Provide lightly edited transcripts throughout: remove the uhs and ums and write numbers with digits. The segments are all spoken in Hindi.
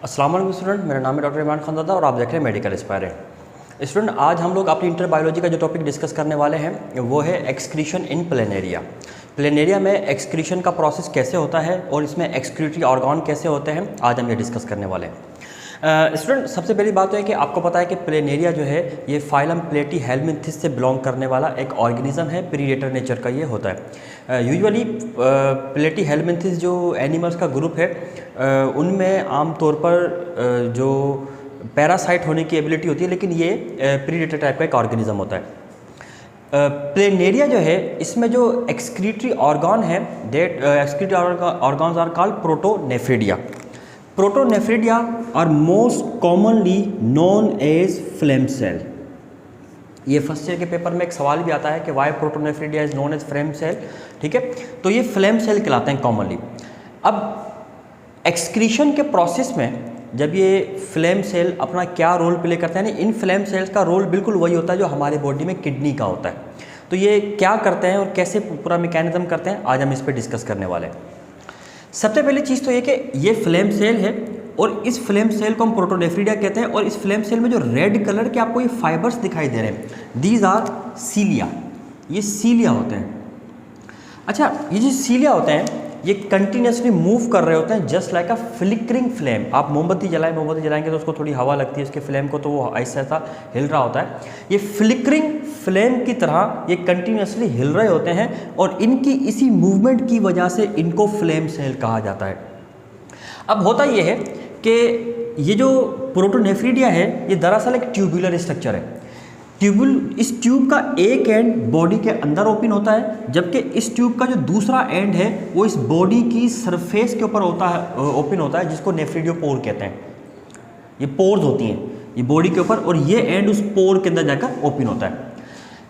अस्सलाम वालेकुम स्टूडेंट, मेरा नाम है डॉक्टर इमरान खानदादा और आप देख रहे हैं मेडिकल एस्पायरेंट। स्टूडेंट, आज हम लोग अपनी इंटरबायोलॉजी का जो टॉपिक डिस्कस करने वाले हैं वो है एक्सक्रीशन इन प्लेनेरिया। प्लेनेरिया में एक्सक्रीशन का प्रोसेस कैसे होता है और इसमें एक्सक्रीटरी ऑर्गन कैसे होते हैं, आज हम ये डिस्कस करने वाले हैं। स्टूडेंट, सबसे पहली बात तो है कि आपको पता है कि प्लेनेरिया जो है ये फाइलम प्लेटीहेल्मिन्थिस से बिलोंग करने वाला एक ऑर्गेनिज्म है, प्रीडेटर नेचर का ये होता है। यूजुअली प्लेटीहेल्मिन्थिस जो एनिमल्स का ग्रुप है उनमें आमतौर पर जो पैरासाइट होने की एबिलिटी होती है, लेकिन ये प्रीडेटर टाइप का एक ऑर्गेनिज्म होता है। प्लेनेरिया जो है इसमें जो एक्सक्रीटरी ऑर्गन है that excretory organs are called protonephridia. Protonephridia are most commonly known as flame cell. ये फर्स्ट ईयर के पेपर में एक सवाल भी आता है कि why protonephridia is known as flame cell. ठीक है, तो ये फ्लेम सेल कहलाते हैं कॉमनली। अब एक्सक्रीशन के प्रोसेस में जब ये फ्लेम सेल अपना क्या रोल प्ले करते हैं, इन फ्लेम सेल्स का रोल बिल्कुल वही होता है जो हमारे बॉडी में किडनी का होता है। तो ये क्या करते हैं और कैसे पूरा मैकेनिज्म करते हैं, आज हम इस पर डिस्कस करने वाले हैं। सबसे पहली चीज़ तो ये कि ये फ्लेम सेल है और इस फ्लेम सेल को हम प्रोटोनेफ्रिडिया कहते हैं। और इस फ्लेम सेल में जो रेड कलर के आपको ये फाइबर्स दिखाई दे रहे हैं, दीज आर सीलिया। ये सीलिया होते हैं। अच्छा, ये जो सीलिया होते हैं ये कंटिन्यूसली मूव कर रहे होते हैं जस्ट लाइक अ फ्लिकरिंग फ्लेम। आप मोमबत्ती जलाएं, मोमबत्ती जलाएंगे तो उसको थोड़ी हवा लगती है उसके फ्लेम को, तो वो ऐसा ऐसा हिल रहा होता है। ये फ्लिकरिंग फ्लेम की तरह ये कंटिन्यूसली हिल रहे होते हैं और इनकी इसी मूवमेंट की वजह से इनको फ्लेम सेल कहा जाता है। अब होता ये है कि ये जो प्रोटोनेफ्रिडिया है ये दरअसल एक ट्यूबुलर स्ट्रक्चर है। इस ट्यूब का एक एंड बॉडी के अंदर ओपन होता है, जबकि इस ट्यूब का जो दूसरा एंड है वो इस बॉडी की सरफेस के ऊपर होता है, ओपन होता है, जिसको नेफ्रिडियोपोर कहते हैं। ये पोर्स होती हैं ये बॉडी के ऊपर और ये एंड उस पोर के अंदर जाकर ओपन होता है।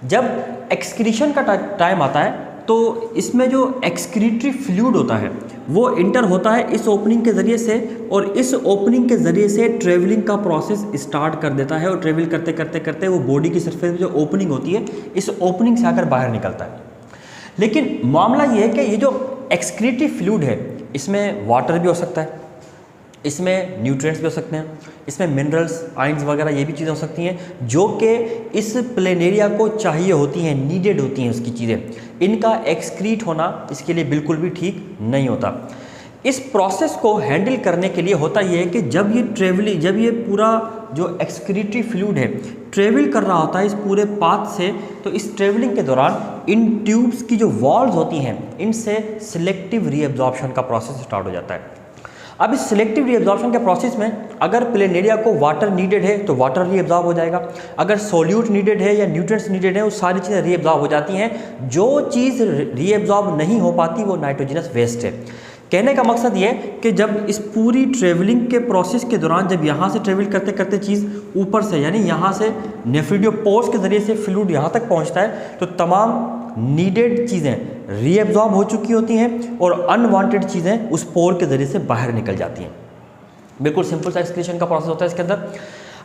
जब एक्सक्रीशन का टाइम आता है तो इसमें जो एक्सक्रीटरी फ्लूइड होता है वो इंटर होता है इस ओपनिंग के ज़रिए से, और इस ओपनिंग के ज़रिए से ट्रेवलिंग का प्रोसेस स्टार्ट कर देता है। और ट्रेवल करते करते करते वो बॉडी की सरफेस में जो ओपनिंग होती है इस ओपनिंग से आकर बाहर निकलता है। लेकिन मामला ये है कि ये जो एक्सक्रीटरी फ्लूइड है इसमें वाटर भी हो सकता है, इसमें न्यूट्रिएंट्स भी हो सकते हैं, इसमें मिनरल्स, आयंस वगैरह ये भी चीज़ें हो सकती हैं जो कि इस प्लेनेरिया को चाहिए होती हैं, नीडेड होती हैं उसकी चीज़ें। इनका एक्सक्रीट होना इसके लिए बिल्कुल भी ठीक नहीं होता। इस प्रोसेस को हैंडल करने के लिए होता ये है कि जब ये पूरा जो एक्सक्रीटरी फ्लूइड है ट्रेवल कर रहा होता है इस पूरे पाथ से, तो इस ट्रेवलिंग के दौरान इन ट्यूब्स की जो वॉल्स होती हैं इनसे सिलेक्टिव रीअब्जॉर्प्शन का प्रोसेस स्टार्ट हो जाता है। अब इस सिलेक्टिव रीअब्जॉर्प्शन के प्रोसेस में अगर प्लेनेरिया को वाटर नीडेड है तो वाटर रीअब्जॉर्ब हो जाएगा, अगर सोल्यूट नीडेड है या न्यूट्रिएंट्स नीडेड है वो सारी चीज़ें रीअब्जॉर्ब हो जाती हैं। जो चीज़ रीअब्जॉर्ब नहीं हो पाती वो नाइट्रोजनस वेस्ट है। कहने का मकसद ये है कि जब इस पूरी ट्रेवलिंग के प्रोसेस के दौरान जब यहाँ से ट्रेवल करते करते चीज़ ऊपर से यानी यहाँ से नेफ्रिडियोपोर्स के ज़रिए से फ्लूइड यहाँ तक पहुँचता है तो तमाम नीडेड चीज़ें रीअब्जॉर्ब हो चुकी होती हैं और अनवांटेड चीज़ें उस पोर के ज़रिए से बाहर निकल जाती हैं। बिल्कुल सिंपल सा एक्सक्रीशन का प्रोसेस होता है इसके अंदर।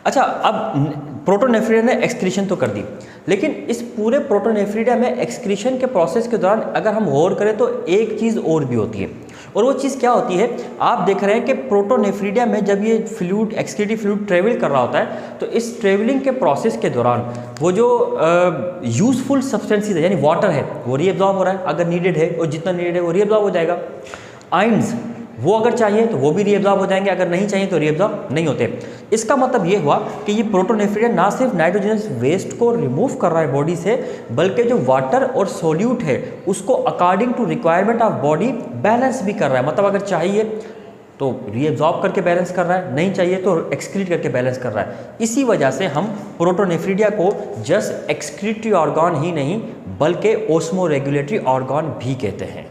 अच्छा, अब प्रोटोनेफ्रिडिया ने एक्सक्रीशन तो कर दी, लेकिन इस पूरे प्रोटोनेफ्रिडिया में एक्सक्रीशन के प्रोसेस के दौरान अगर हम गौर करें तो एक चीज़ और भी होती है, और वो चीज़ क्या होती है, आप देख रहे हैं कि प्रोटोनेफ्रिडिया में जब ये फ्लूइड एक्सक्रीटरी फ्लूइड ट्रेवल कर रहा होता है तो इस ट्रेवलिंग के प्रोसेस के दौरान वो जो यूज़फुल सब्सटेंसेस है यानी वाटर है वो रीअब्जॉर्ब हो रहा है अगर नीडेड है, और जितना नीडेड है वो रीअब्जॉर्ब हो जाएगा। आयंस वो अगर चाहिए तो वो भी रीअब्जॉर्ब हो जाएंगे, अगर नहीं चाहिए तो रीअब्जॉर्ब नहीं होते। इसका मतलब ये हुआ कि ये प्रोटोनेफ्रिडिया ना सिर्फ नाइट्रोजनस वेस्ट को रिमूव कर रहा है बॉडी से, बल्कि जो वाटर और सोल्यूट है उसको according to requirement of body balance भी कर रहा है। मतलब अगर चाहिए तो रीअब्जॉर्ब करके बैलेंस कर रहा है, नहीं चाहिए तो एक्सक्रीट करके बैलेंस कर रहा है। इसी वजह से हम प्रोटोनेफ्रिडिया को जस्ट एक्सक्रीटरी ऑर्गन ही नहीं बल्कि ओस्मो रेगुलेटरी ऑर्गन भी कहते हैं।